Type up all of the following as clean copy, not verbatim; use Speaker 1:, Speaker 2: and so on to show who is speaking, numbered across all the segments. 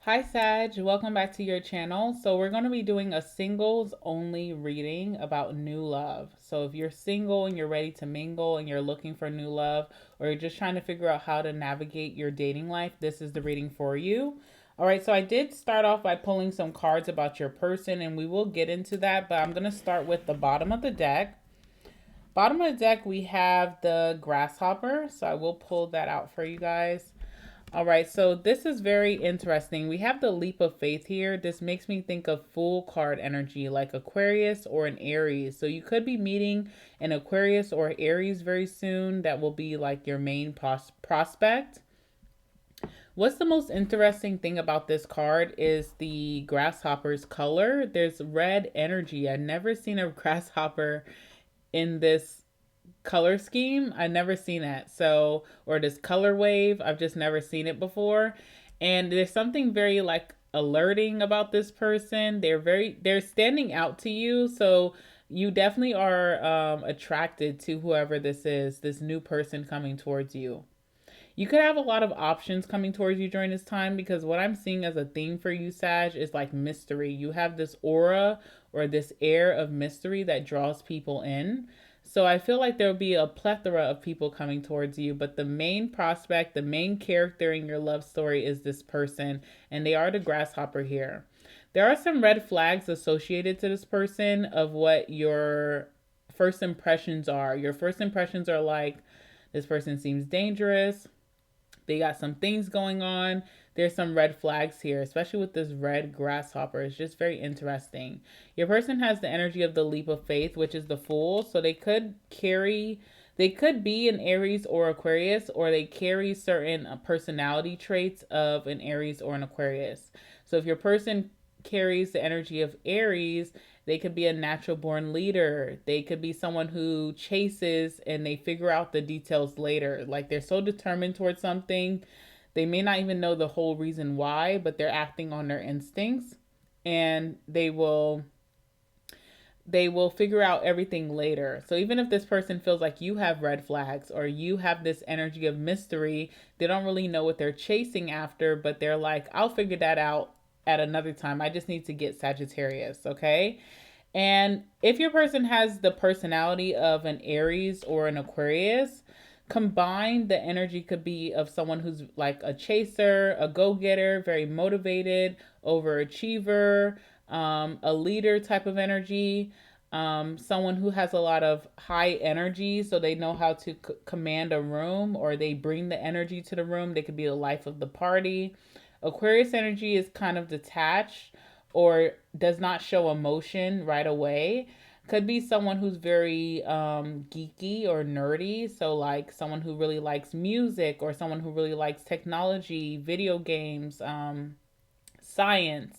Speaker 1: Hi Sag, welcome back to your channel. So we're going to be doing a singles only reading about new love. So if you're single and you're ready to mingle and you're looking for new love, or you're just trying to figure out how to navigate your dating life, this is the reading for you. All right, so I did start off by pulling some cards about your person and we will get into that, but I'm going to start with the bottom of the deck. Bottom of the deck, we have the grasshopper. So I will pull that out for you guys. All right, so this is very interesting. We have the leap of faith here. This makes me think of full card energy, like Aquarius or an Aries. So you could be meeting an Aquarius or Aries very soon. That will be like your main prospect. What's the most interesting thing about this card is the grasshopper's color. There's red energy. I've never seen a grasshopper in this color scheme. I've never seen that. So, or this color wave, I've just never seen it before. And there's something very like alerting about this person. They're standing out to you. So you definitely are attracted to whoever this is, this new person coming towards you. You could have a lot of options coming towards you during this time because what I'm seeing as a theme for you, Sag, is like mystery. You have this aura or this air of mystery that draws people in. So I feel like there'll be a plethora of people coming towards you, but the main prospect, the main character in your love story is this person, and they are the grasshopper here. There are some red flags associated to this person of what your first impressions are. Your first impressions are like, this person seems dangerous. They got some things going on. There's some red flags here, especially with this red grasshopper. It's just very interesting. Your person has the energy of the leap of faith, which is the Fool. So they could be an Aries or Aquarius, or they carry certain personality traits of an Aries or an Aquarius. So if your person carries the energy of Aries, they could be a natural born leader. They could be someone who chases and they figure out the details later. Like they're so determined towards something, they may not even know the whole reason why, but they're acting on their instincts and they will figure out everything later. So even if this person feels like you have red flags or you have this energy of mystery, they don't really know what they're chasing after, but they're like, I'll figure that out at another time. I just need to get Sagittarius, okay? And if your person has the personality of an Aries or an Aquarius, combined the energy could be of someone who's like a chaser, a go-getter, very motivated, overachiever, a leader type of energy, someone who has a lot of high energy, so they know how to command a room or they bring the energy to the room. They could be the life of the party. Aquarius energy is kind of detached or does not show emotion right away. Could be someone who's very geeky or nerdy. So, like someone who really likes music or someone who really likes technology, video games, science.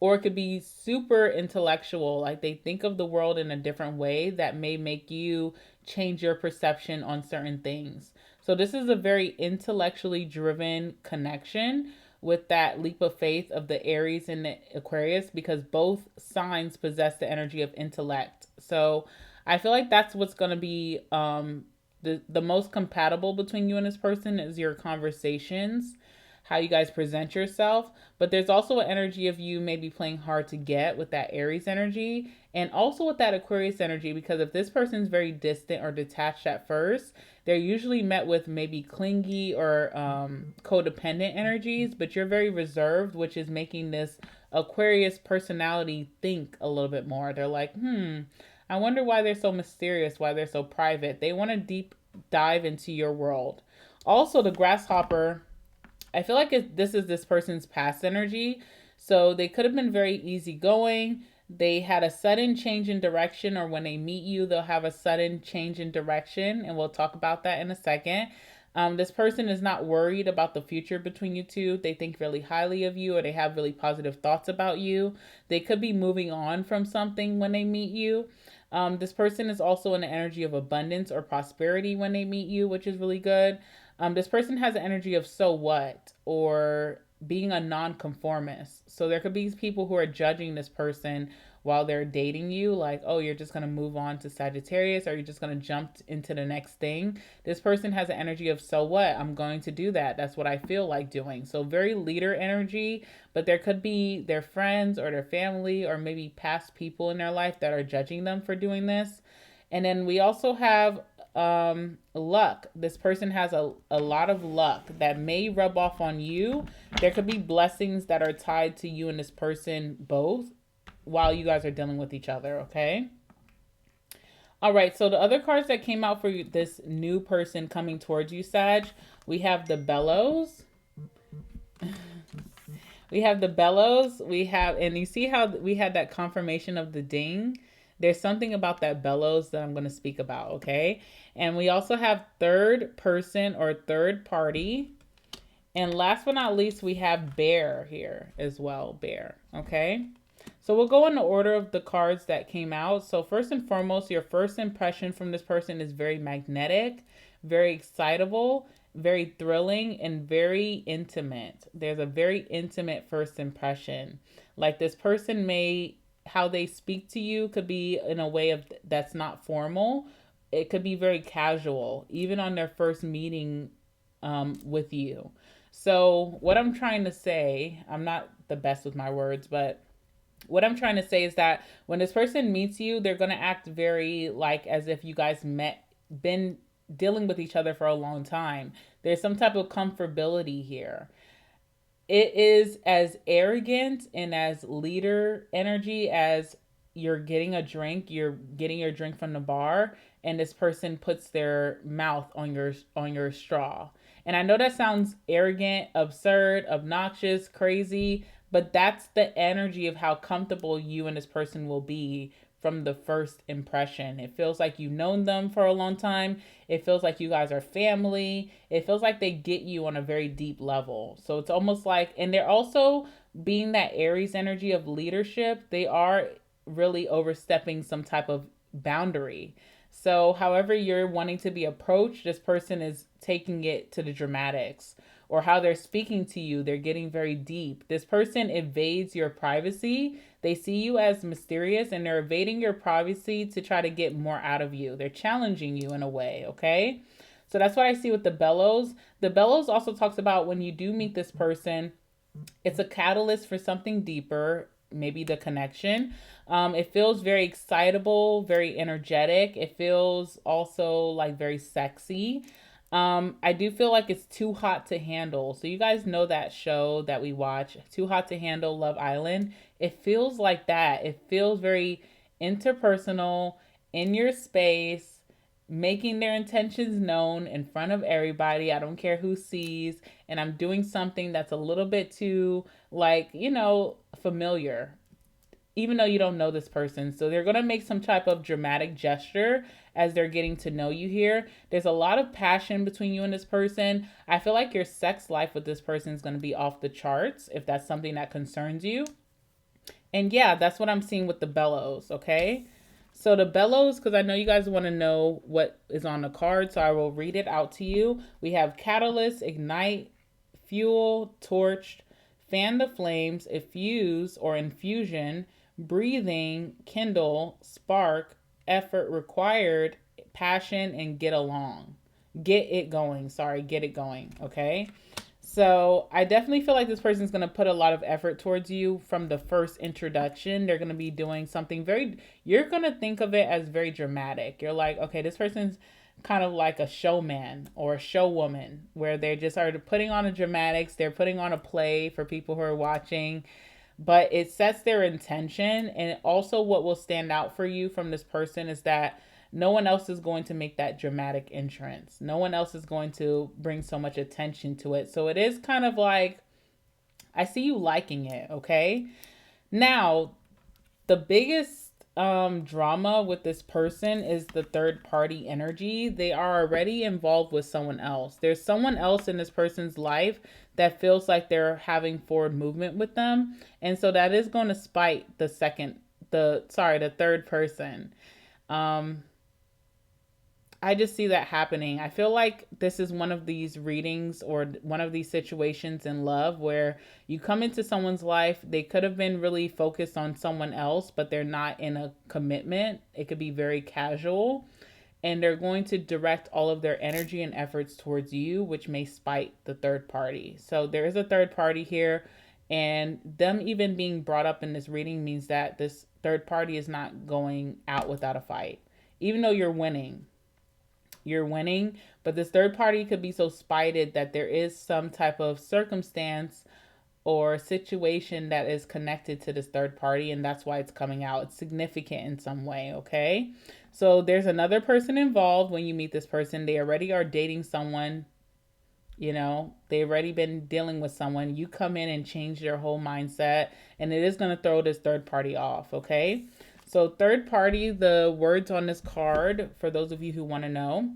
Speaker 1: Or it could be super intellectual, like they think of the world in a different way that may make you change your perception on certain things. So, this is a very intellectually driven connection with that leap of faith of the Aries and the Aquarius because both signs possess the energy of intellect. So, I feel like that's what's going to be the most compatible between you and this person is your conversations, how you guys present yourself. But there's also an energy of you maybe playing hard to get with that Aries energy and also with that Aquarius energy, because if this person's very distant or detached at first, they're usually met with maybe clingy or codependent energies, but you're very reserved, which is making this Aquarius personality think a little bit more. They're like, I wonder why they're so mysterious, why they're so private. They want to deep dive into your world. Also, the grasshopper, I feel like this is this person's past energy. So they could have been very easygoing. They had a sudden change in direction, or when they meet you, they'll have a sudden change in direction. And we'll talk about that in a second. This person is not worried about the future between you two. They think really highly of you, or they have really positive thoughts about you. They could be moving on from something when they meet you. This person is also in the energy of abundance or prosperity when they meet you, which is really good. This person has the energy of so what or being a nonconformist. So there could be people who are judging this person while they're dating you, like, oh, you're just going to move on to Sagittarius, or you're just going to jump into the next thing. This person has an energy of, so what? I'm going to do that. That's what I feel like doing. So very leader energy, but there could be their friends or their family or maybe past people in their life that are judging them for doing this. And then we also have luck. This person has a lot of luck that may rub off on you. There could be blessings that are tied to you and this person both while you guys are dealing with each other, okay? All right, so the other cards that came out for this new person coming towards you, Sag, we have the bellows. We have the bellows. We have, and you see how we had that confirmation of the ding? There's something about that bellows that I'm going to speak about, okay? And we also have third person or third party. And last but not least, we have bear here as well, bear, okay? So we'll go in the order of the cards that came out. So first and foremost, your first impression from this person is very magnetic, very excitable, very thrilling, and very intimate. There's a very intimate first impression. Like this person may, how they speak to you could be in a way of that's not formal. It could be very casual, even on their first meeting with you. So what I'm trying to say, I'm not the best with my words, but what I'm trying to say is that when this person meets you, they're going to act very like as if you guys been dealing with each other for a long time. There's some type of comfortability here. It is as arrogant and as leader energy as you're getting a drink, you're getting your drink from the bar, and this person puts their mouth on your straw. And I know that sounds arrogant, absurd, obnoxious, crazy, but that's the energy of how comfortable you and this person will be from the first impression. It feels like you've known them for a long time. It feels like you guys are family. It feels like they get you on a very deep level. So it's almost like, and they're also being that Aries energy of leadership, they are really overstepping some type of boundary. So however you're wanting to be approached, this person is taking it to the dramatics. Or how they're speaking to you, they're getting very deep. This person evades your privacy. They see you as mysterious and they're evading your privacy to try to get more out of you. They're challenging you in a way, okay? So that's what I see with the bellows. The bellows also talks about when you do meet this person, it's a catalyst for something deeper, maybe the connection. It feels very excitable, very energetic. It feels also like very sexy. I do feel like it's Too Hot to Handle. So you guys know that show that we watch, Too Hot to Handle, Love Island. It feels like that. It feels very interpersonal, in your space, making their intentions known in front of everybody. I don't care who sees. And I'm doing something that's a little bit too, like, familiar, even though you don't know this person. So they're going to make some type of dramatic gesture as they're getting to know you here. There's a lot of passion between you and this person. I feel like your sex life with this person is going to be off the charts if that's something that concerns you. And yeah, that's what I'm seeing with the bellows, okay? So the bellows, because I know you guys want to know what is on the card, so I will read it out to you. We have catalyst, ignite, fuel, torched, fan the flames, effuse or infusion, breathing, kindle, spark, effort required, passion, and get along. Get it going. Get it going. Okay. So I definitely feel like this person's going to put a lot of effort towards you from the first introduction. They're going to be doing something you're going to think of it as very dramatic. You're like, okay, this person's kind of like a showman or a showwoman where they just are putting on a dramatics. They're putting on a play for people who are watching. But it sets their intention. And also what will stand out for you from this person is that no one else is going to make that dramatic entrance. No one else is going to bring so much attention to it. So it is kind of like, I see you liking it, okay? Now, the biggest drama with this person is the third party energy. They are already involved with someone else. There's someone else in this person's life that feels like they're having forward movement with them. And so that is going to spite the third person. I just see that happening. I feel like this is one of these readings or one of these situations in love where you come into someone's life, they could have been really focused on someone else, but they're not in a commitment. It could be very casual, and they're going to direct all of their energy and efforts towards you, which may spite the third party. So there is a third party here, and them even being brought up in this reading means that this third party is not going out without a fight. Even though you're winning, but this third party could be so spited that there is some type of circumstance or situation that is connected to this third party, and that's why it's coming out. It's significant in some way, okay? So there's another person involved when you meet this person. They already are dating someone, they've already been dealing with someone. You come in and change their whole mindset, and it is going to throw this third party off, okay? So third party, the words on this card, for those of you who want to know: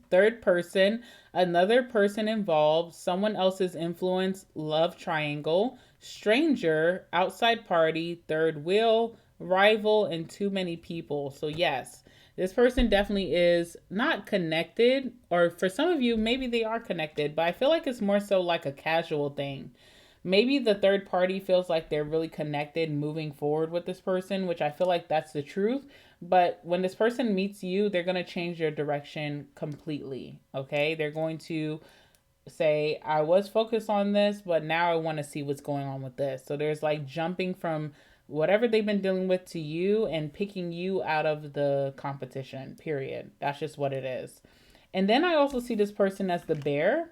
Speaker 1: third person, another person involved, someone else's influence, love triangle, stranger, outside party, third wheel, rival, and too many people. So yes, this person definitely is not connected, or for some of you, maybe they are connected, but I feel like it's more so like a casual thing. Maybe the third party feels like they're really connected moving forward with this person, which I feel like that's the truth. But when this person meets you, they're going to change their direction completely. Okay. They're going to say, I was focused on this, but now I want to see what's going on with this. So there's like jumping from whatever they've been dealing with to you and picking you out of the competition, period. That's just what it is. And then I also see this person as the bear.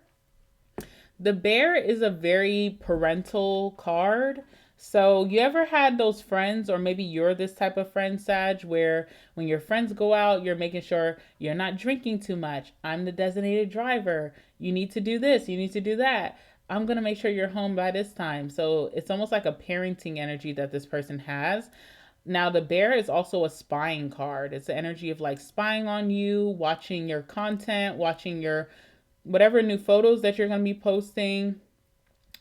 Speaker 1: The bear is a very parental card. So you ever had those friends, or maybe you're this type of friend, Sag, where when your friends go out, you're making sure you're not drinking too much. I'm the designated driver. You need to do this. You need to do that. I'm going to make sure you're home by this time. So it's almost like a parenting energy that this person has. Now, the bear is also a spying card. It's the energy of like spying on you, watching your content, watching your whatever new photos that you're going to be posting,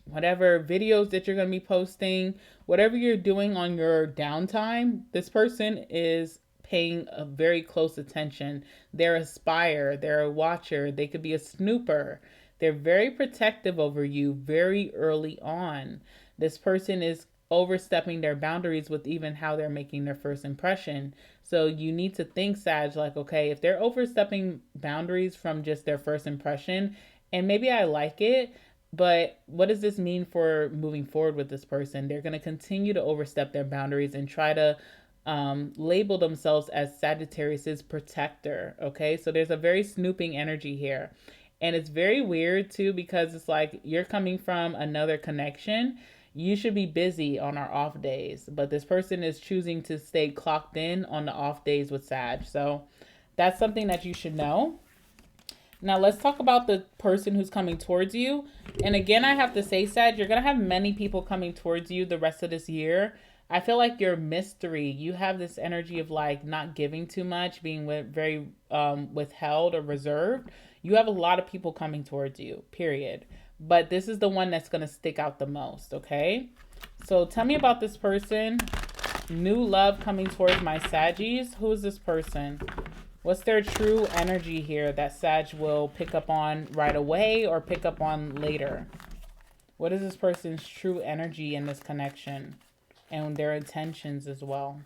Speaker 1: whatever videos that you're going to be posting, whatever you're doing on your downtime, this person is paying a very close attention. They're a spyer, they're a watcher, they could be a snooper. They're very protective over you very early on. This person is overstepping their boundaries with even how they're making their first impression. So you need to think, Sag, like, okay, if they're overstepping boundaries from just their first impression, and maybe I like it, but what does this mean for moving forward with this person? They're going to continue to overstep their boundaries and try to label themselves as Sagittarius's protector. Okay, so there's a very snooping energy here. And it's very weird too, because it's like you're coming from another connection. You should be busy on our off days, but this person is choosing to stay clocked in on the off days with Sag. So that's something that you should know. Now let's talk about the person who's coming towards you. And again, I have to say, Sag, you're going to have many people coming towards you the rest of this year. I feel like you're mystery. You have this energy of like not giving too much, being very withheld or reserved. You have a lot of people coming towards you, period. But this is the one that's going to stick out the most, okay? So tell me about this person. New love coming towards my Saggies. Who is this person? What's their true energy here that Sag will pick up on right away or pick up on later? What is this person's true energy in this connection and their intentions as well?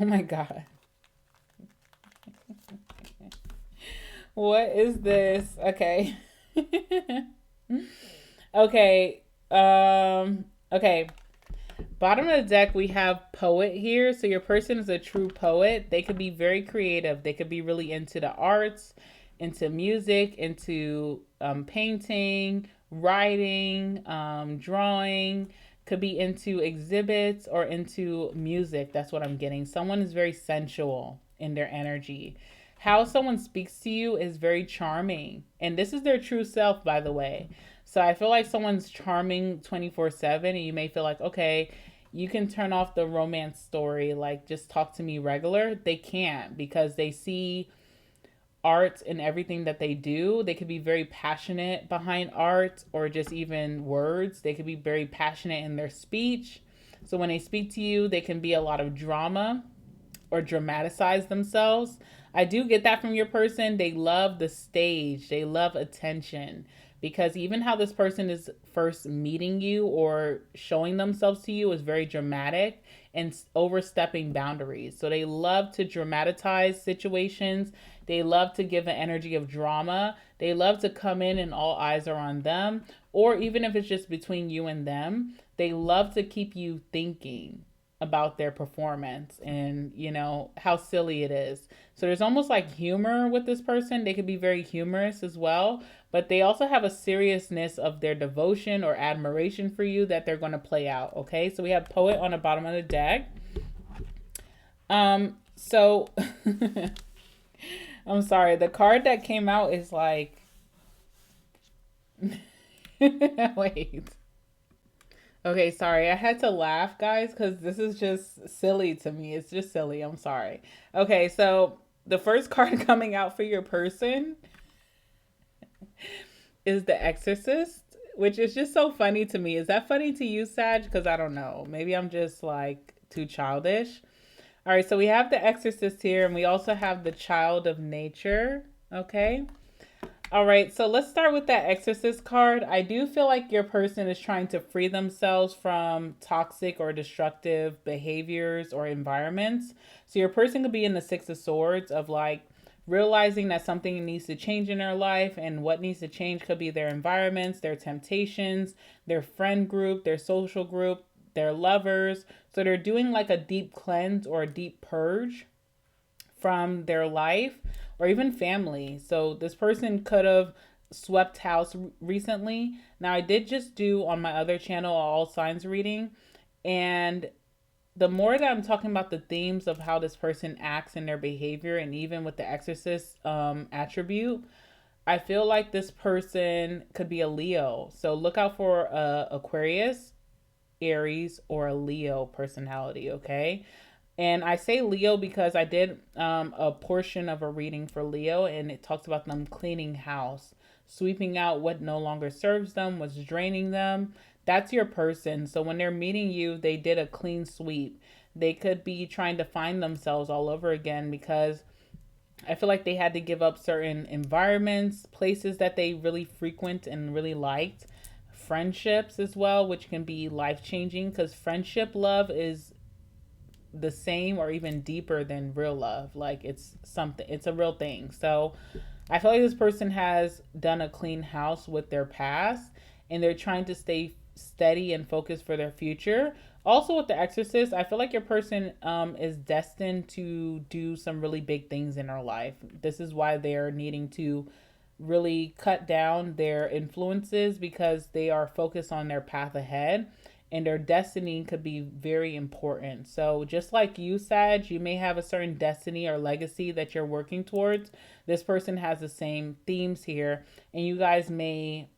Speaker 1: Oh my God. What is this? Okay. Okay. Okay. Bottom of the deck, we have poet here. So your person is a true poet. They could be very creative. They could be really into the arts, into music, into painting, writing, drawing. Could be into exhibits or into music. That's what I'm getting. Someone is very sensual in their energy. How someone speaks to you is very charming. And this is their true self, by the way. So I feel like someone's charming 24/7, and you may feel like, okay, you can turn off the romance story, like just talk to me regular. They can't, because they see art in everything that they do. They could be very passionate behind art or just even words. They could be very passionate in their speech. So when they speak to you, they can be a lot of drama or dramatize themselves. I do get that from your person. They love the stage, they love attention. Because even how this person is first meeting you or showing themselves to you is very dramatic and overstepping boundaries. So they love to dramatize situations. They love to give an energy of drama. They love to come in and all eyes are on them. Or even if it's just between you and them, they love to keep you thinking about their performance and how silly it is. So there's almost like humor with this person. They could be very humorous as well, but they also have a seriousness of their devotion or admiration for you that they're going to play out. Okay, so we have Poet on the bottom of the deck. So I'm sorry, the card that came out is like wait. Okay, sorry. I had to laugh, guys, because this is just silly to me. It's just silly. I'm sorry. Okay, so the first card coming out for your person is the Exorcist, which is just so funny to me. Is that funny to you, Sag? Because I don't know. Maybe I'm just like too childish. All right, so we have the Exorcist here, and we also have the Child of Nature. Okay. All right, so let's start with that Exorcist card. I do feel like your person is trying to free themselves from toxic or destructive behaviors or environments. So your person could be in the Six of Swords of like realizing that something needs to change in their life, and what needs to change could be their environments, their temptations, their friend group, their social group, their lovers. So they're doing like a deep cleanse or a deep purge from their life or even family. So this person could have swept house recently. Now I did just do on my other channel all signs reading, and the more that I'm talking about the themes of how this person acts in their behavior, and even with the Exorcist attribute, I feel like this person could be a Leo. So look out for Aquarius, Aries, or a Leo personality, okay? And I say Leo because I did a portion of a reading for Leo, and it talks about them cleaning house, sweeping out what no longer serves them, what's draining them. That's your person. So when they're meeting you, they did a clean sweep. They could be trying to find themselves all over again because I feel like they had to give up certain environments, places that they really frequent and really liked, friendships as well, which can be life changing because friendship love is the same or even deeper than real love. Like it's a real thing. So I feel like this person has done a clean house with their past, and they're trying to stay steady and focused for their future. Also with the Exorcist, I feel like your person is destined to do some really big things in their life. This is why they're needing to really cut down their influences, because they are focused on their path ahead, and their destiny could be very important. So just like you, Sag, you may have a certain destiny or legacy that you're working towards. This person has the same themes here, and you guys may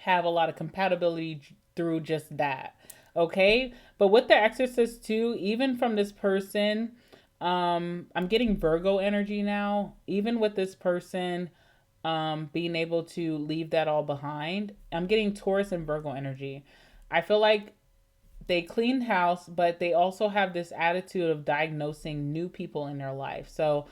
Speaker 1: have a lot of compatibility through just that. Okay? But with the Exorcist too, even from this person, I'm getting Virgo energy now. Even with this person being able to leave that all behind, I'm getting Taurus and Virgo energy. I feel like they clean house, but they also have this attitude of diagnosing new people in their life. So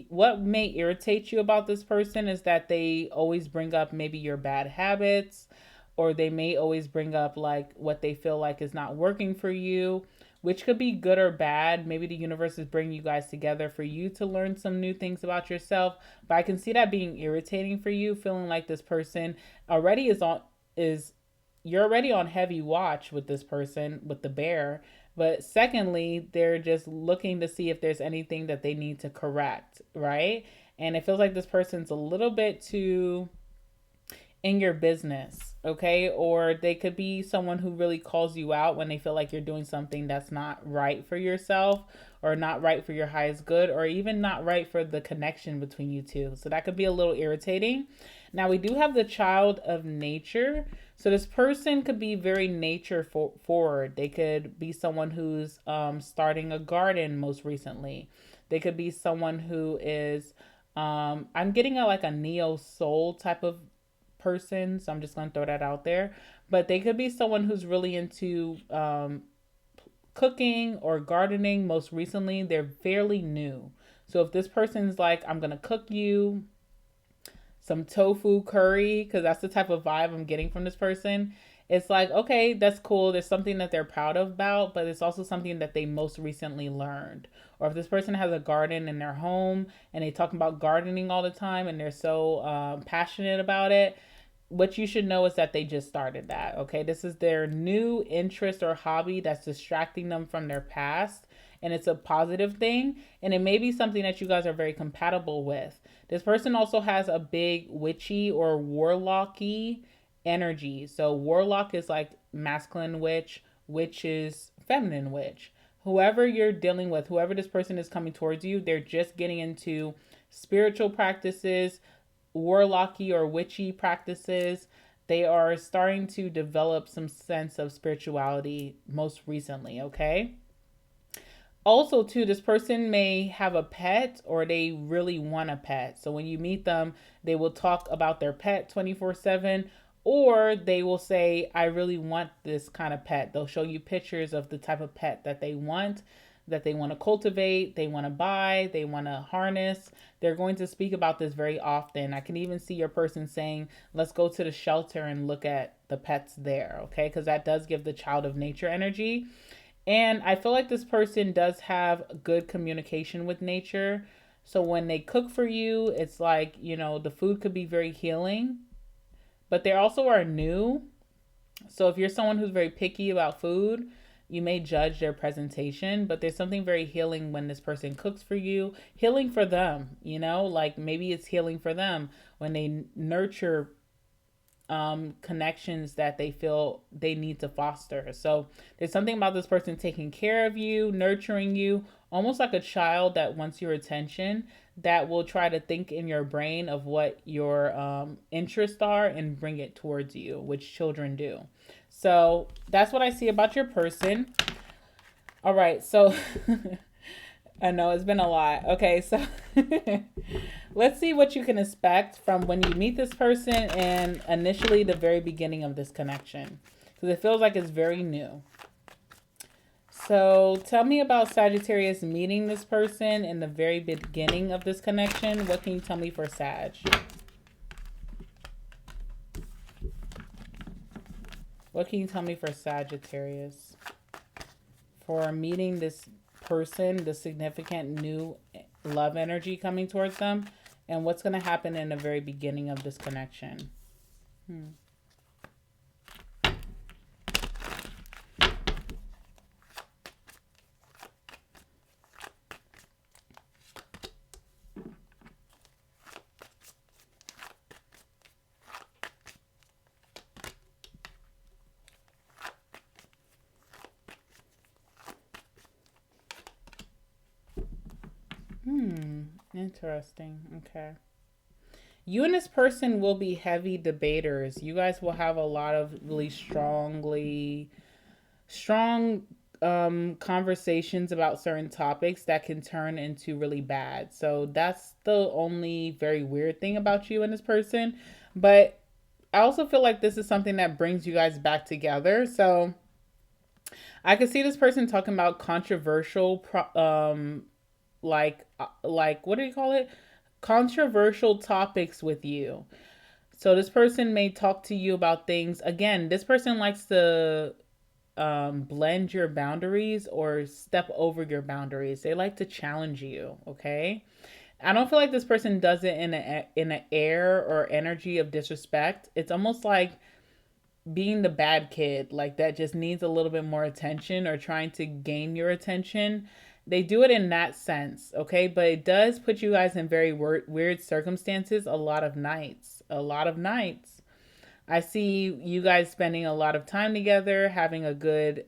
Speaker 1: what may irritate you about this person is that they always bring up maybe your bad habits, or they may always bring up like what they feel like is not working for you, which could be good or bad. Maybe the universe is bringing you guys together for you to learn some new things about yourself. But I can see that being irritating for you, feeling like this person already is you're already on heavy watch with this person, with the bear. But secondly, they're just looking to see if there's anything that they need to correct, right? And it feels like this person's a little bit too in your business, okay? Or they could be someone who really calls you out when they feel like you're doing something that's not right for yourself, or not right for your highest good, or even not right for the connection between you two. So that could be a little irritating. Now we do have the Child of Nature. So this person could be very nature forward. They could be someone who's starting a garden most recently. They could be someone who is, I'm getting like a neo soul type of person. So I'm just going to throw that out there. But they could be someone who's really into cooking or gardening most recently, they're fairly new. So if this person's like, I'm going to cook you some tofu curry, because that's the type of vibe I'm getting from this person. It's like, okay, that's cool. There's something that they're proud of about, but it's also something that they most recently learned. Or if this person has a garden in their home and they talk about gardening all the time and they're so passionate about it, what you should know is that they just started that. Okay, this is their new interest or hobby that's distracting them from their past, and it's a positive thing, and it may be something that you guys are very compatible with. This person also has a big witchy or warlocky energy. So warlock is like masculine witch, witch is feminine witch. Whoever you're dealing with, whoever this person is coming towards you, they're just getting into spiritual practices, warlocky or witchy practices. They are starting to develop some sense of spirituality most recently, okay? Also, too, this person may have a pet or they really want a pet. So when you meet them, they will talk about their pet 24/7, or they will say, I really want this kind of pet. They'll show you pictures of the type of pet that they want to cultivate, they want to buy, they want to harness. They're going to speak about this very often. I can even see your person saying, let's go to the shelter and look at the pets there, okay? Because that does give the child of nature energy. And I feel like this person does have good communication with nature. So when they cook for you, it's like, the food could be very healing, but they also are new. So if you're someone who's very picky about food, you may judge their presentation, but there's something very healing when this person cooks for you, healing for them, like maybe it's healing for them when they nurture connections that they feel they need to foster. So there's something about this person taking care of you, nurturing you, almost like a child that wants your attention, that will try to think in your brain of what your interests are and bring it towards you, which children do. So that's what I see about your person. All right, so I know it's been a lot. Okay, so let's see what you can expect from when you meet this person and initially the very beginning of this connection, because it feels like it's very new. So tell me about Sagittarius meeting this person in the very beginning of this connection. What can you tell me for Sag? What can you tell me for Sagittarius? For meeting this person, the significant new love energy coming towards them, and what's going to happen in the very beginning of this connection. Interesting. Okay. You and this person will be heavy debaters. You guys will have a lot of really strong conversations about certain topics that can turn into really bad. So that's the only very weird thing about you and this person. But I also feel like this is something that brings you guys back together. So I could see this person talking about controversial like what do you call it, controversial topics with you. So this person may talk to you about things. Again, this person likes to blend your boundaries or step over your boundaries. They like to challenge you, okay? I don't feel like this person does it in an air or energy of disrespect. It's almost like being the bad kid, like that just needs a little bit more attention or trying to gain your attention. They do it in that sense, okay? But it does put you guys in very weird circumstances a lot of nights. A lot of nights. I see you guys spending a lot of time together, having a good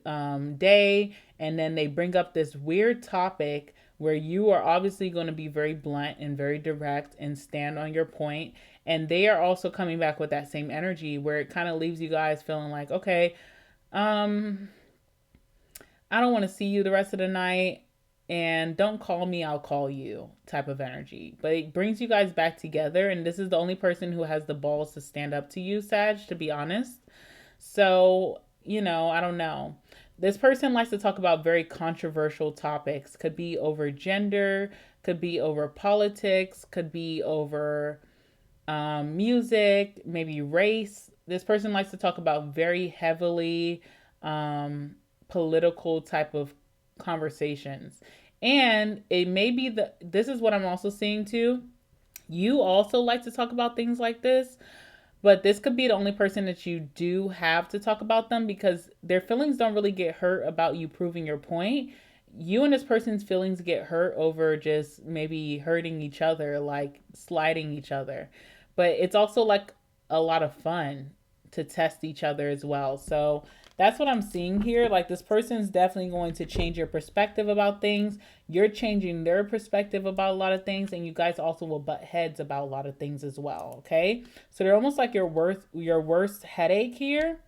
Speaker 1: day, and then they bring up this weird topic where you are obviously going to be very blunt and very direct and stand on your point. And they are also coming back with that same energy where it kind of leaves you guys feeling like, okay, I don't want to see you the rest of the night. And don't call me, I'll call you type of energy. But it brings you guys back together. And this is the only person who has the balls to stand up to you, Sag, to be honest. So, I don't know. This person likes to talk about very controversial topics. Could be over gender, could be over politics, could be over music, maybe race. This person likes to talk about very heavily political type of conversations. And it may be this is what I'm also seeing too. You also like to talk about things like this, but this could be the only person that you do have to talk about them because their feelings don't really get hurt about you proving your point. You and this person's feelings get hurt over just maybe hurting each other, like sliding each other. But it's also like a lot of fun to test each other as well. So that's what I'm seeing here. Like this person's definitely going to change your perspective about things. You're changing their perspective about a lot of things, and you guys also will butt heads about a lot of things as well. Okay, so they're almost like your worst headache here.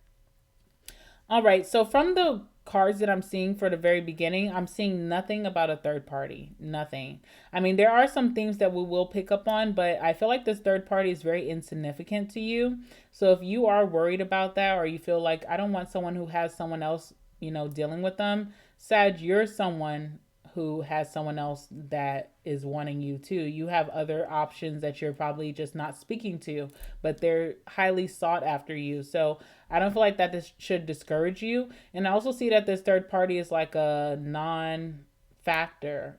Speaker 1: All right, so from the cards that I'm seeing for the very beginning, I'm seeing nothing about a third party. Nothing. I mean, there are some things that we will pick up on, but I feel like this third party is very insignificant to you. So if you are worried about that, or you feel like I don't want someone who has someone else, dealing with them, Sag, you're someone who has someone else that is wanting you too. You have other options that you're probably just not speaking to, but they're highly sought after you. So I don't feel like that this should discourage you. And I also see that this third party is like a non-factor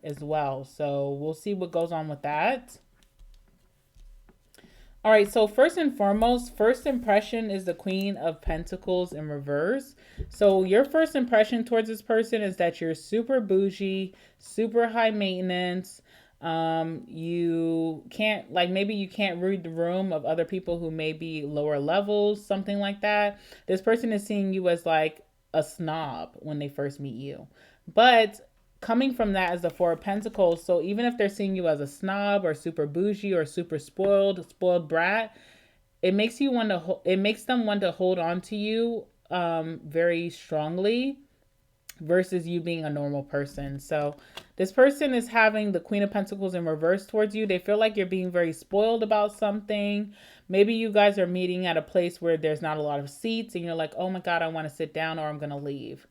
Speaker 1: as well. So we'll see what goes on with that. All right, so first and foremost, first impression is the Queen of Pentacles in reverse. So your first impression towards this person is that you're super bougie, super high maintenance. You can't, like, maybe you can't read the room of other people who may be lower levels, something like that. This person is seeing you as like a snob when they first meet you. But coming from that as the Four of Pentacles, so even if they're seeing you as a snob or super bougie or super spoiled brat, it makes them want to hold on to you very strongly versus you being a normal person. So this person is having the Queen of Pentacles in reverse towards you. They feel like you're being very spoiled about something. Maybe you guys are meeting at a place where there's not a lot of seats and you're like, oh my God, I want to sit down or I'm going to leave.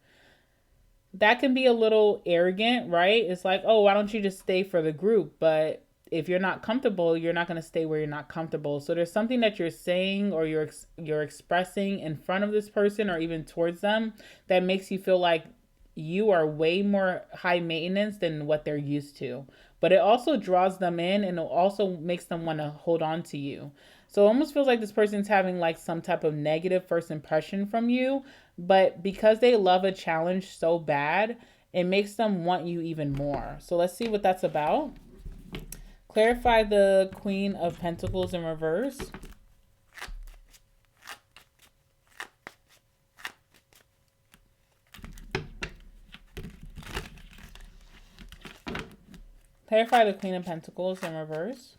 Speaker 1: That can be a little arrogant, right? It's like, oh, why don't you just stay for the group? But if you're not comfortable, you're not going to stay where you're not comfortable. So there's something that you're saying or you're expressing in front of this person or even towards them that makes you feel like you are way more high maintenance than what they're used to. But it also draws them in and it also makes them want to hold on to you. So it almost feels like this person's having like some type of negative first impression from you, but because they love a challenge so bad, it makes them want you even more. So let's see what that's about. Clarify the Queen of Pentacles in reverse. Clarify the Queen of Pentacles in reverse.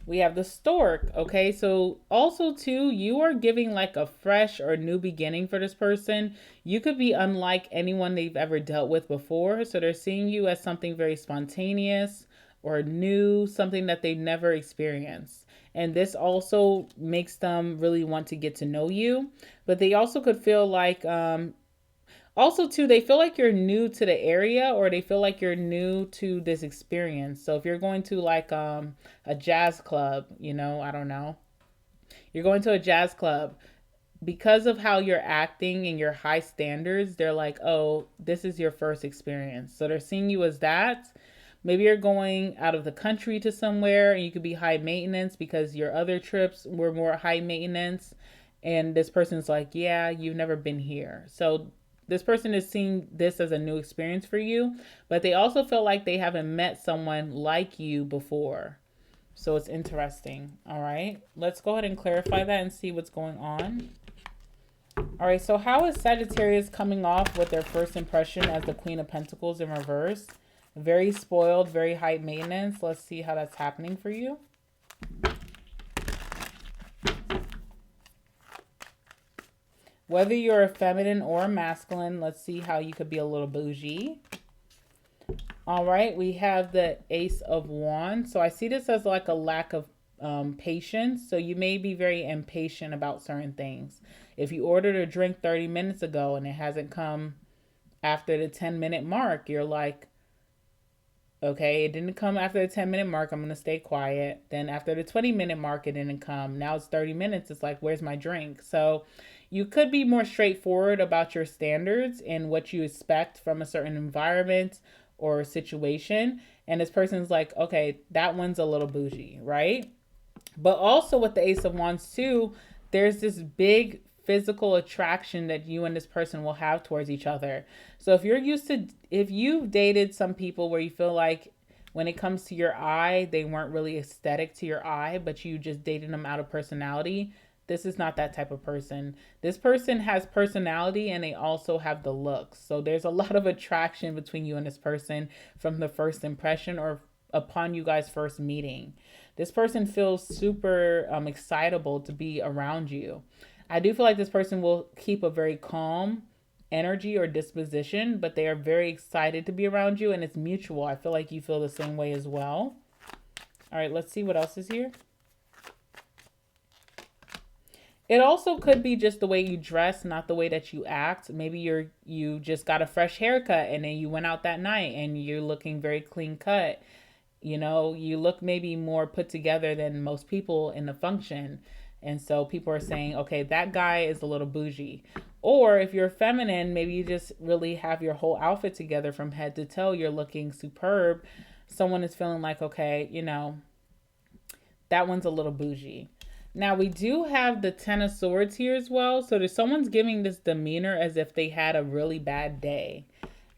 Speaker 1: We have the Stork, okay? So also too, you are giving like a fresh or new beginning for this person. You could be unlike anyone they've ever dealt with before. So they're seeing you as something very spontaneous or new, something that they've never experienced. And this also makes them really want to get to know you. But they also could feel like also, too, they feel like you're new to the area or they feel like you're new to this experience. So if you're going to like a jazz club, I don't know. You're going to a jazz club. Because of how you're acting and your high standards, they're like, oh, this is your first experience. So they're seeing you as that. Maybe you're going out of the country to somewhere and you could be high maintenance because your other trips were more high maintenance. And this person's like, yeah, you've never been here. So this person is seeing this as a new experience for you, but they also feel like they haven't met someone like you before. So it's interesting. All right, let's go ahead and clarify that and see what's going on. All right, so how is Sagittarius coming off with their first impression as the Queen of Pentacles in reverse? Very spoiled, very high maintenance. Let's see how that's happening for you. Whether you're a feminine or a masculine, let's see how you could be a little bougie. All right, we have the Ace of Wands. So I see this as like a lack of patience. So you may be very impatient about certain things. If you ordered a drink 30 minutes ago and it hasn't come after the 10-minute mark, you're like, okay, it didn't come after the 10-minute mark. I'm going to stay quiet. Then after the 20-minute mark, it didn't come. Now it's 30 minutes. It's like, where's my drink? So you could be more straightforward about your standards and what you expect from a certain environment or situation. And this person's like, okay, that one's a little bougie, right? But also with the Ace of Wands too, there's this big physical attraction that you and this person will have towards each other. So if you've dated some people where you feel like when it comes to your eye, they weren't really aesthetic to your eye, but you just dated them out of personality, this is not that type of person. This person has personality and they also have the looks. So there's a lot of attraction between you and this person from the first impression or upon you guys first meeting. This person feels super excitable to be around you. I do feel like this person will keep a very calm energy or disposition, but they are very excited to be around you and it's mutual. I feel like you feel the same way as well. All right, let's see what else is here. It also could be just the way you dress, not the way that you act. Maybe you just got a fresh haircut and then you went out that night and you're looking very clean cut. You know, you look maybe more put together than most people in the function. And so people are saying, okay, that guy is a little bougie. Or if you're feminine, maybe you just really have your whole outfit together from head to toe. You're looking superb. Someone is feeling like, okay, you know, that one's a little bougie. Now we do have the Ten of Swords here as well. So there's someone's giving this demeanor as if they had a really bad day.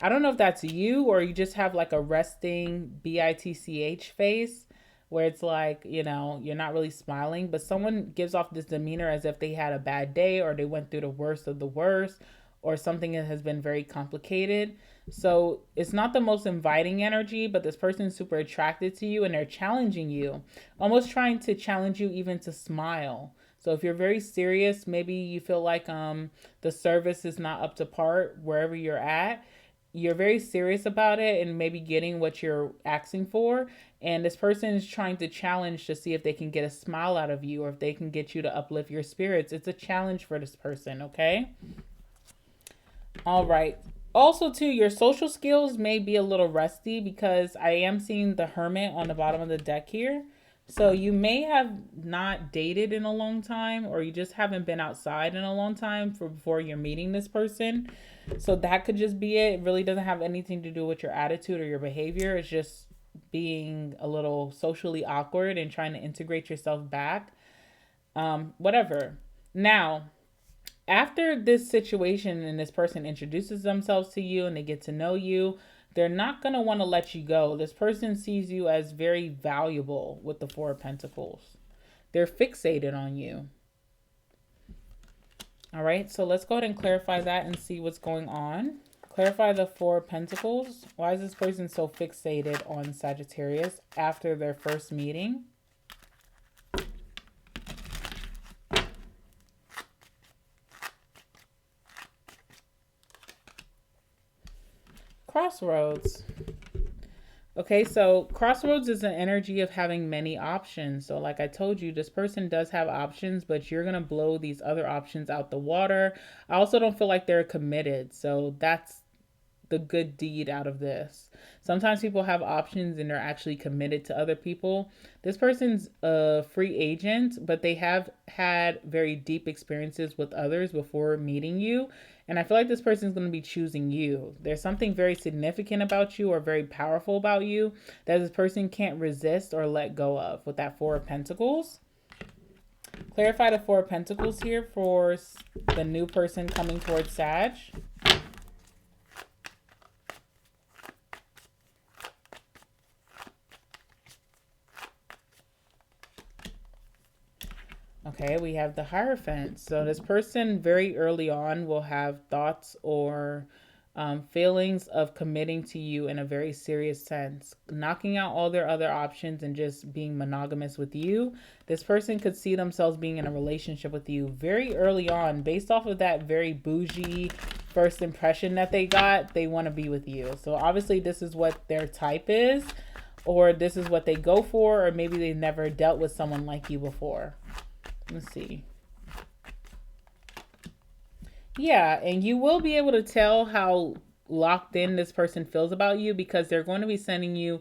Speaker 1: I don't know if that's you or you just have like a resting bitch face where it's like, you know, you're not really smiling, but someone gives off this demeanor as if they had a bad day or they went through the worst of the worst or something that has been very complicated. So it's not the most inviting energy, but this person's super attracted to you and they're challenging you, almost trying to challenge you even to smile. So if you're very serious, maybe you feel like the service is not up to par wherever you're at. You're very serious about it and maybe getting what you're asking for. And this person is trying to challenge to see if they can get a smile out of you or if they can get you to uplift your spirits. It's a challenge for this person, okay? All right. Also, too, your social skills may be a little rusty because I am seeing the Hermit on the bottom of the deck here. So you may have not dated in a long time or you just haven't been outside in a long time before you're meeting this person. So that could just be it. It really doesn't have anything to do with your attitude or your behavior. It's just being a little socially awkward and trying to integrate yourself back. Whatever. Now, after this situation and this person introduces themselves to you and they get to know you, they're not going to want to let you go. This person sees you as very valuable with the Four of Pentacles. They're fixated on you. All right, so let's go ahead and clarify that and see what's going on. Clarify the Four of Pentacles. Why is this person so fixated on Sagittarius after their first meeting? Crossroads. Okay, so crossroads is an energy of having many options. So like I told you, this person does have options, but you're going to blow these other options out the water. I also don't feel like they're committed. So that's the good deed out of this. Sometimes people have options and they're actually committed to other people. This person's a free agent, but they have had very deep experiences with others before meeting you. And I feel like this person is going to be choosing you. There's something very significant about you or very powerful about you that this person can't resist or let go of with that Four of Pentacles. Clarify the Four of Pentacles here for the new person coming towards Sag. Okay, we have the Hierophant. So this person very early on will have thoughts or feelings of committing to you in a very serious sense, knocking out all their other options and just being monogamous with you. This person could see themselves being in a relationship with you very early on based off of that very bougie first impression that they got. They want to be with you. So obviously this is what their type is, or this is what they go for, or maybe they've never dealt with someone like you before. Let's see. Yeah, and you will be able to tell how locked in this person feels about you because they're going to be sending you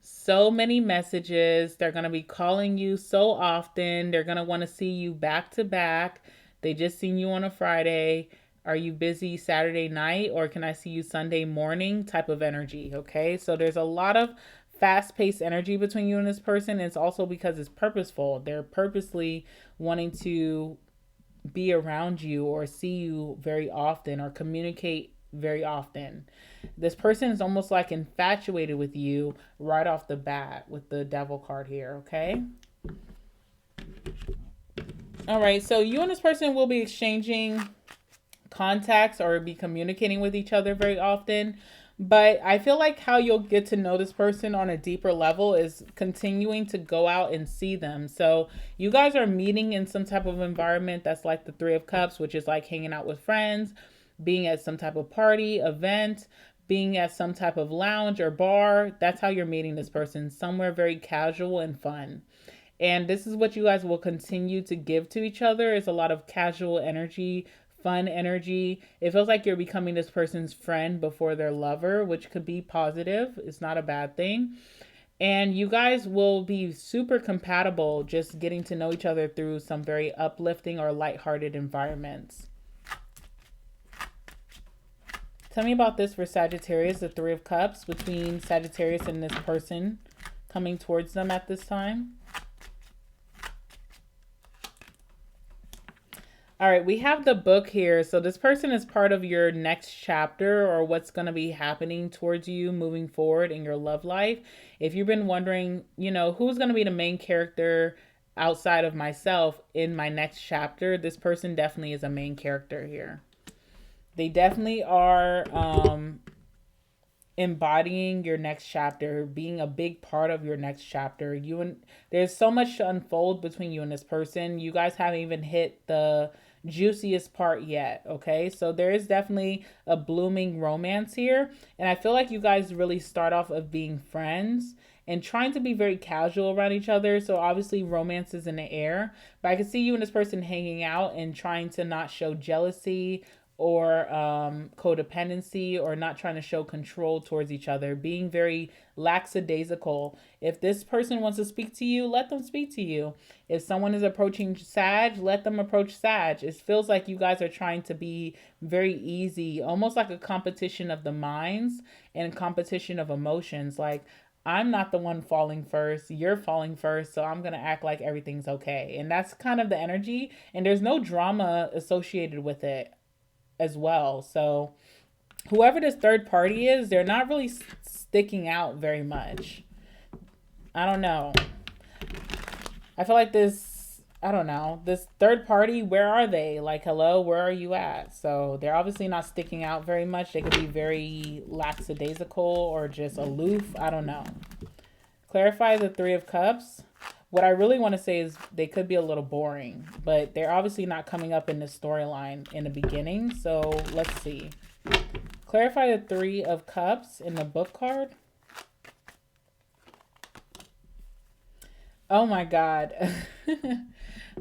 Speaker 1: so many messages. They're going to be calling you so often. They're going to want to see you back to back. They just seen you on a Friday. Are you busy Saturday night or can I see you Sunday morning type of energy? Okay, so there's a lot of fast paced energy between you and this person. It's also because it's purposeful. They're purposely wanting to be around you or see you very often or communicate very often. This person is almost like infatuated with you right off the bat with the devil card here, okay? All right, so you and this person will be exchanging contacts or be communicating with each other very often. But I feel like how you'll get to know this person on a deeper level is continuing to go out and see them. So you guys are meeting in some type of environment that's like the Three of Cups, which is like hanging out with friends, being at some type of party, event, being at some type of lounge or bar. That's how you're meeting this person, somewhere very casual and fun. And this is what you guys will continue to give to each other is a lot of casual energy, fun energy. It feels like you're becoming this person's friend before their lover, which could be positive. It's not a bad thing. And you guys will be super compatible just getting to know each other through some very uplifting or lighthearted environments. Tell me about this for Sagittarius, the Three of Cups between Sagittarius and this person coming towards them at this time. All right, we have the book here. So this person is part of your next chapter or what's going to be happening towards you moving forward in your love life. If you've been wondering, who's going to be the main character outside of myself in my next chapter, this person definitely is a main character here. They definitely are embodying your next chapter, being a big part of your next chapter. There's so much to unfold between you and this person. You guys haven't even hit the juiciest part yet, okay? So there is definitely a blooming romance here, and I feel like you guys really start off of being friends and trying to be very casual around each other. So obviously romance is in the air, but I can see you and this person hanging out and trying to not show jealousy or codependency or not trying to show control towards each other, being very lackadaisical. If this person wants to speak to you, let them speak to you. If someone is approaching Sag, let them approach Sag. It feels like you guys are trying to be very easy, almost like a competition of the minds and competition of emotions. Like, I'm not the one falling first, you're falling first, so I'm going to act like everything's okay. And that's kind of the energy, and there's no drama associated with it as well. So whoever this third party is, they're not really sticking out very much. I don't know. I feel like I don't know, this third party, where are they? Like, hello, where are you at? So they're obviously not sticking out very much. They could be very lackadaisical or just aloof. I don't know. Clarify the Three of Cups. What I really want to say is they could be a little boring, but they're obviously not coming up in the storyline in the beginning. So let's see. Clarify the Three of Cups in the book card. Oh my God.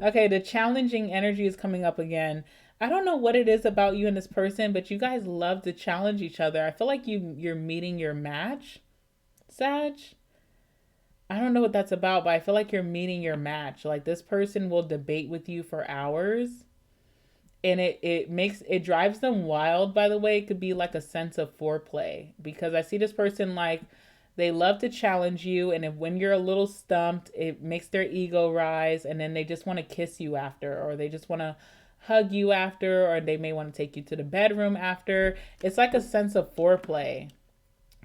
Speaker 1: Okay, the challenging energy is coming up again. I don't know what it is about you and this person, but you guys love to challenge each other. I feel like you're meeting your match, Sag. I don't know what that's about, but I feel like you're meeting your match. Like, this person will debate with you for hours. And it drives them wild, by the way. It could be like a sense of foreplay. Because I see this person like they love to challenge you, and if when you're a little stumped, it makes their ego rise, and then they just want to kiss you after, or they just want to hug you after, or they may want to take you to the bedroom after. It's like a sense of foreplay.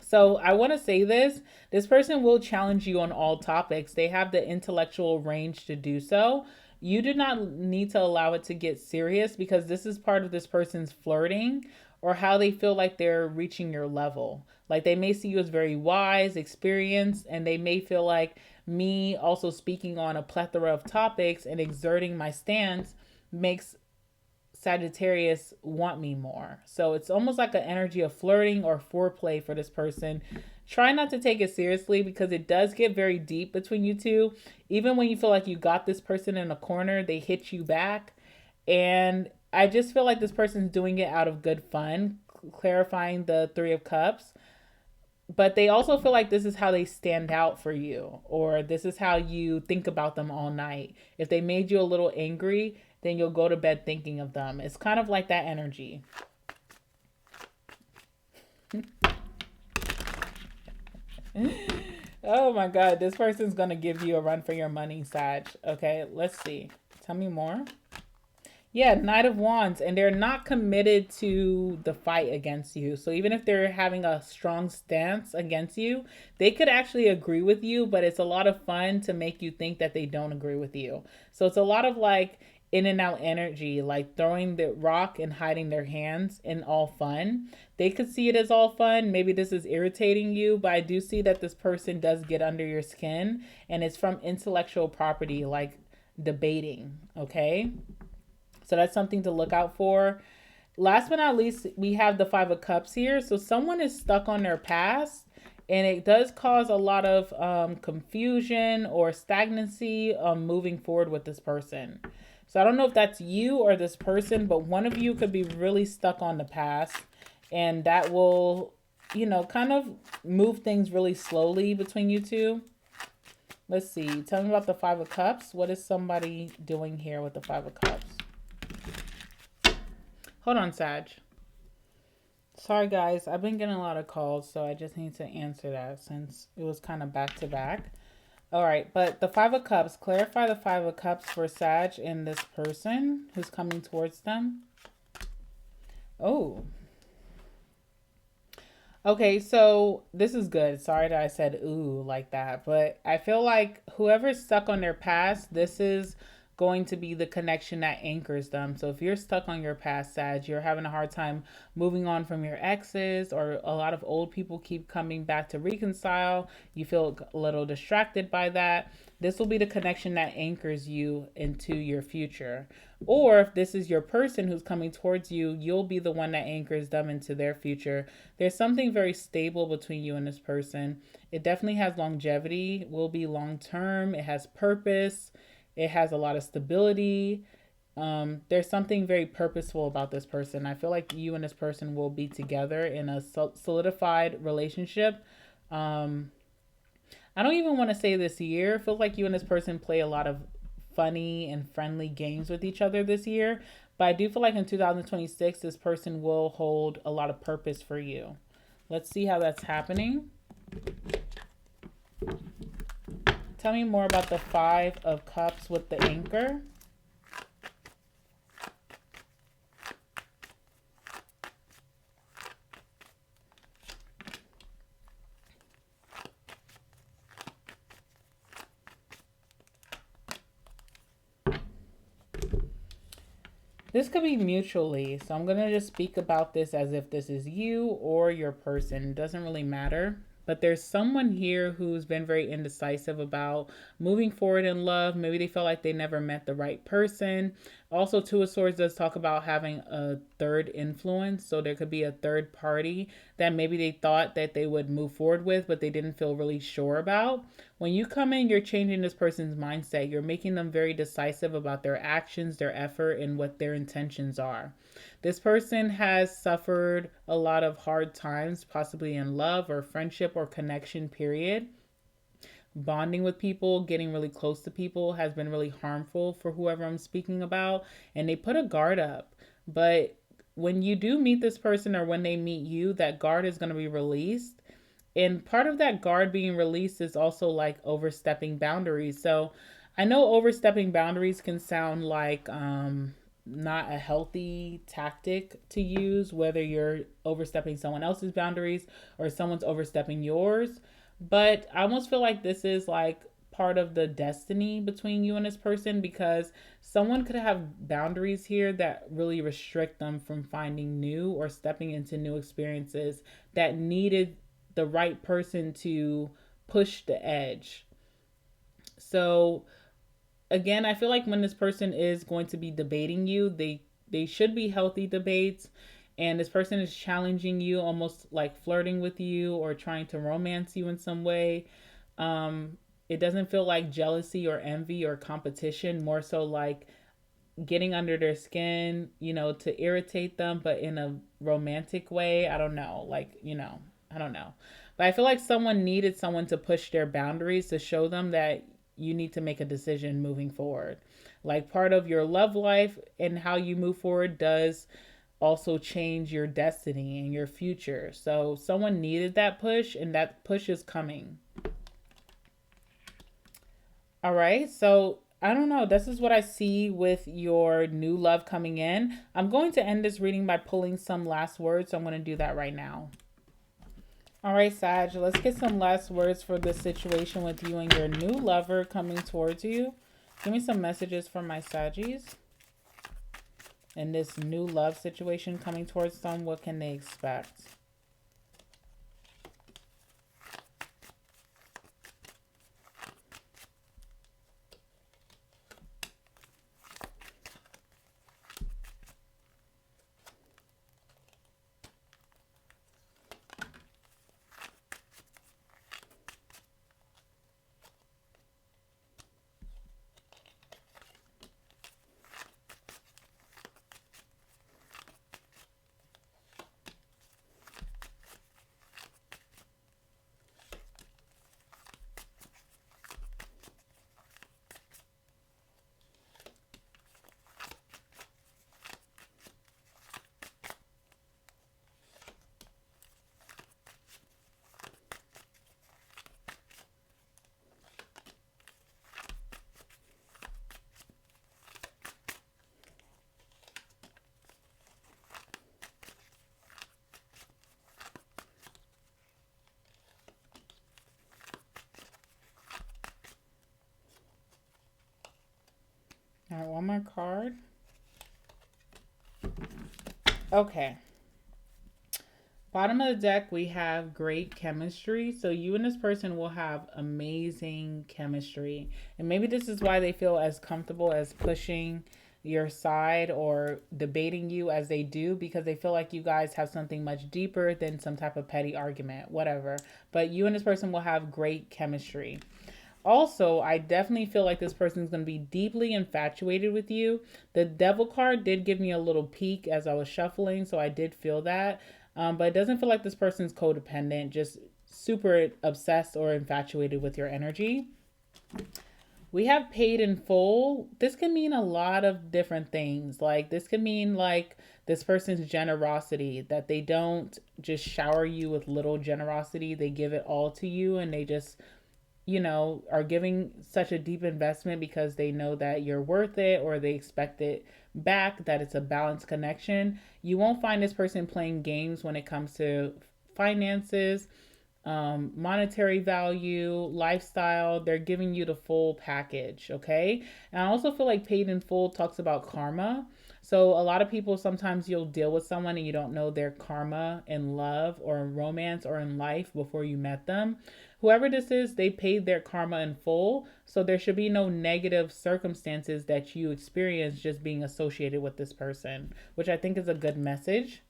Speaker 1: So I want to say this person will challenge you on all topics. They have the intellectual range to do so. You do not need to allow it to get serious because this is part of this person's flirting or how they feel like they're reaching your level. Like, they may see you as very wise, experienced, and they may feel like me also speaking on a plethora of topics and exerting my stance makes Sagittarius want me more. So it's almost like an energy of flirting or foreplay for this person. Try not to take it seriously because it does get very deep between you two. Even when you feel like you got this person in a corner, they hit you back. And I just feel like this person's doing it out of good fun, clarifying the Three of Cups. But they also feel like this is how they stand out for you, or this is how you think about them all night. If they made you a little angry, then you'll go to bed thinking of them. It's kind of like that energy. Oh my God, this person's going to give you a run for your money, Sag. Okay, let's see. Tell me more. Yeah, Knight of Wands, and they're not committed to the fight against you. So even if they're having a strong stance against you, they could actually agree with you, but it's a lot of fun to make you think that they don't agree with you. So it's a lot of like in and out energy, like throwing the rock and hiding their hands in all fun. They could see it as all fun. Maybe this is irritating you, but I do see that this person does get under your skin, and it's from intellectual property, like debating, okay? So that's something to look out for. Last but not least, we have the Five of Cups here. So someone is stuck on their past, and it does cause a lot of confusion or stagnancy moving forward with this person. So I don't know if that's you or this person, but one of you could be really stuck on the past, and that will, kind of move things really slowly between you two. Let's see. Tell me about the Five of Cups. What is somebody doing here with the Five of Cups? Hold on, Sag. Sorry, guys. I've been getting a lot of calls, so I just need to answer that since it was kind of back to back. All right, but the Five of Cups. Clarify the Five of Cups for Sag and this person who's coming towards them. Oh. Okay, so this is good. Sorry that I said ooh like that, but I feel like whoever's stuck on their past, this is going to be the connection that anchors them. So if you're stuck on your past, Sag, you're having a hard time moving on from your exes, or a lot of old people keep coming back to reconcile, you feel a little distracted by that, this will be the connection that anchors you into your future. Or if this is your person who's coming towards you, you'll be the one that anchors them into their future. There's something very stable between you and this person. It definitely has longevity, will be long term, it has purpose. It has a lot of stability. There's something very purposeful about this person. I feel like you and this person will be together in a solidified relationship. I don't even want to say this year. It feels like you and this person play a lot of funny and friendly games with each other this year. But I do feel like in 2026, this person will hold a lot of purpose for you. Let's see how that's happening. Tell me more about the Five of Cups with the anchor. This could be mutually, so I'm going to just speak about this as if this is you or your person. It doesn't really matter. But there's someone here who's been very indecisive about moving forward in love. Maybe they felt like they never met the right person. Also, Two of Swords does talk about having a third influence. So there could be a third party that maybe they thought that they would move forward with, but they didn't feel really sure about. When you come in, you're changing this person's mindset. You're making them very decisive about their actions, their effort, and what their intentions are. This person has suffered a lot of hard times, possibly in love or friendship or connection, period. Bonding with people, getting really close to people has been really harmful for whoever I'm speaking about. And they put a guard up. But when you do meet this person, or when they meet you, that guard is going to be released. And part of that guard being released is also like overstepping boundaries. So I know overstepping boundaries can sound like not a healthy tactic to use, whether you're overstepping someone else's boundaries or someone's overstepping yours. But I almost feel like this is like part of the destiny between you and this person, because someone could have boundaries here that really restrict them from finding new or stepping into new experiences that needed the right person to push the edge. So again, I feel like when this person is going to be debating you, they should be healthy debates, and this person is challenging you, almost like flirting with you or trying to romance you in some way. It doesn't feel like jealousy or envy or competition, more so like getting under their skin, to irritate them, but in a romantic way. I don't know. I don't know. But I feel like someone needed someone to push their boundaries to show them that you need to make a decision moving forward. Like part of your love life and how you move forward does also change your destiny and your future. So someone needed that push, and that push is coming. All right. So I don't know. This is what I see with your new love coming in. I'm going to end this reading by pulling some last words. So I'm going to do that right now. All right, Sag, let's get some last words for this situation with you and your new lover coming towards you. Give me some messages from my Saggies. And this new love situation coming towards them, what can they expect? All right, one more card. Okay. Bottom of the deck, we have great chemistry. So you and this person will have amazing chemistry. And maybe this is why they feel as comfortable as pushing your side or debating you as they do, because they feel like you guys have something much deeper than some type of petty argument, whatever. But you and this person will have great chemistry. Also, I definitely feel like this person is going to be deeply infatuated with you. The Devil card did give me a little peek as I was shuffling, so I did feel that. But it doesn't feel like this person's codependent, just super obsessed or infatuated with your energy. We have paid in full. This can mean a lot of different things. Like, this can mean like this person's generosity, that they don't just shower you with little generosity. They give it all to you, and they just are giving such a deep investment because they know that you're worth it, or they expect it back, that it's a balanced connection. You won't find this person playing games when it comes to finances, monetary value, lifestyle. They're giving you the full package, okay? And I also feel like paid in full talks about karma. So a lot of people, sometimes you'll deal with someone and you don't know their karma in love or in romance or in life before you met them. Whoever this is, they paid their karma in full. So there should be no negative circumstances that you experience just being associated with this person, which I think is a good message.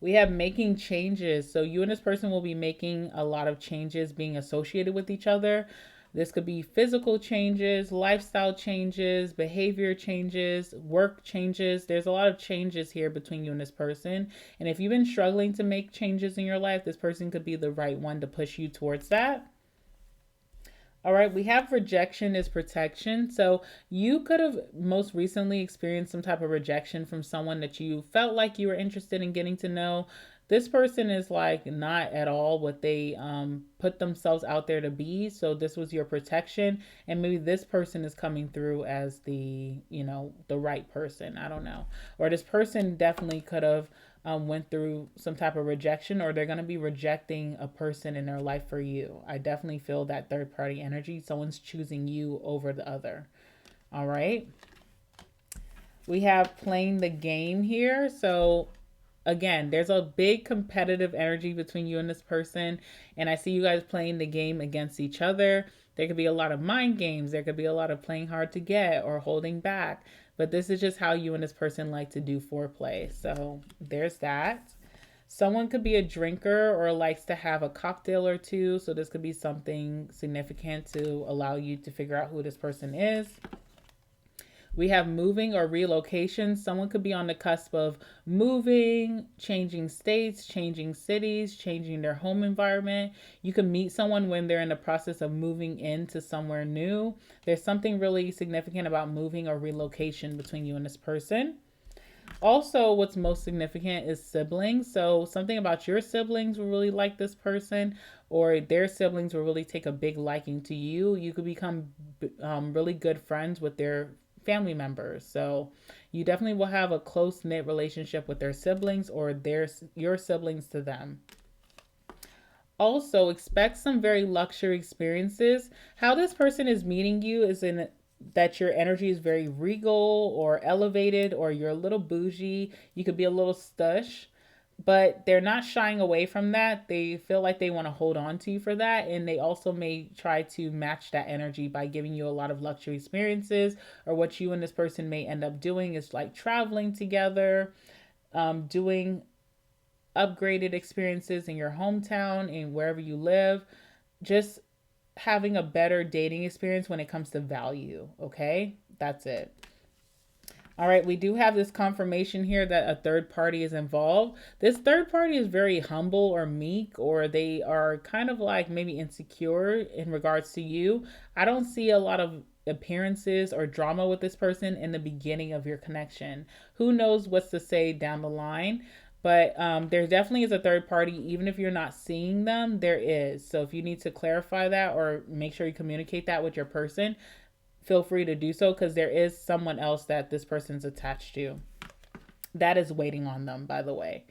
Speaker 1: We have making changes. So you and this person will be making a lot of changes being associated with each other. This could be physical changes, lifestyle changes, behavior changes, work changes. There's a lot of changes here between you and this person. And if you've been struggling to make changes in your life, this person could be the right one to push you towards that. All right, we have rejection is protection. So you could have most recently experienced some type of rejection from someone that you felt like you were interested in getting to know. This person is like not at all what they put themselves out there to be. So this was your protection, and maybe this person is coming through as the right person. I don't know. Or this person definitely could have went through some type of rejection, or they're going to be rejecting a person in their life for you. I definitely feel that third party energy. Someone's choosing you over the other. All right. We have playing the game here. So again, there's a big competitive energy between you and this person. And I see you guys playing the game against each other. There could be a lot of mind games. There could be a lot of playing hard to get or holding back. But this is just how you and this person like to do foreplay. So there's that. Someone could be a drinker or likes to have a cocktail or two. So this could be something significant to allow you to figure out who this person is. We have moving or relocation. Someone could be on the cusp of moving, changing states, changing cities, changing their home environment. You can meet someone when they're in the process of moving into somewhere new. There's something really significant about moving or relocation between you and this person. Also, what's most significant is siblings. So, something about your siblings will really like this person, or their siblings will really take a big liking to you. You could become really good friends with their family members. So, you definitely will have a close knit relationship with their siblings or your siblings to them. Also, expect some very luxury experiences. How this person is meeting you is in that your energy is very regal or elevated, or you're a little bougie. You could be a little stush, but they're not shying away from that. They feel like they want to hold on to you for that. And they also may try to match that energy by giving you a lot of luxury experiences. Or what you and this person may end up doing is like traveling together, doing upgraded experiences in your hometown and wherever you live. Just having a better dating experience when it comes to value. Okay, that's it. All right, we do have this confirmation here that a third party is involved. This third party is very humble or meek, or they are kind of like maybe insecure in regards to you. I don't see a lot of appearances or drama with this person in the beginning of your connection. Who knows what's to say down the line? But there definitely is a third party, even if you're not seeing them, there is. So if you need to clarify that or make sure you communicate that with your person, feel free to do so, because there is someone else that this person's attached to that is waiting on them, by the way.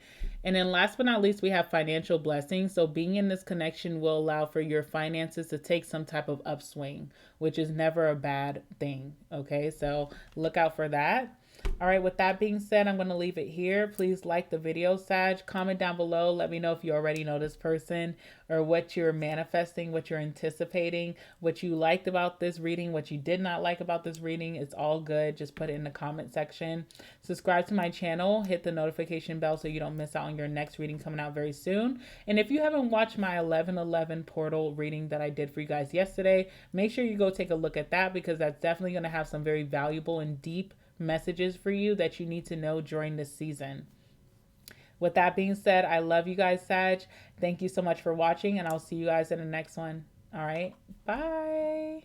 Speaker 1: And then last but not least, we have financial blessings. So being in this connection will allow for your finances to take some type of upswing, which is never a bad thing. Okay, so look out for that. All right, with that being said, I'm going to leave it here. Please like the video, Sag. Comment down below. Let me know if you already know this person, or what you're manifesting, what you're anticipating, what you liked about this reading, what you did not like about this reading. It's all good. Just put it in the comment section. Subscribe to my channel. Hit the notification bell so you don't miss out on your next reading coming out very soon. And if you haven't watched my 11/11 portal reading that I did for you guys yesterday, make sure you go take a look at that, because that's definitely going to have some very valuable and deep messages for you that you need to know during this season. With that being said, I love you guys, Sag. Thank you so much for watching, and I'll see you guys in the next one. All right, bye.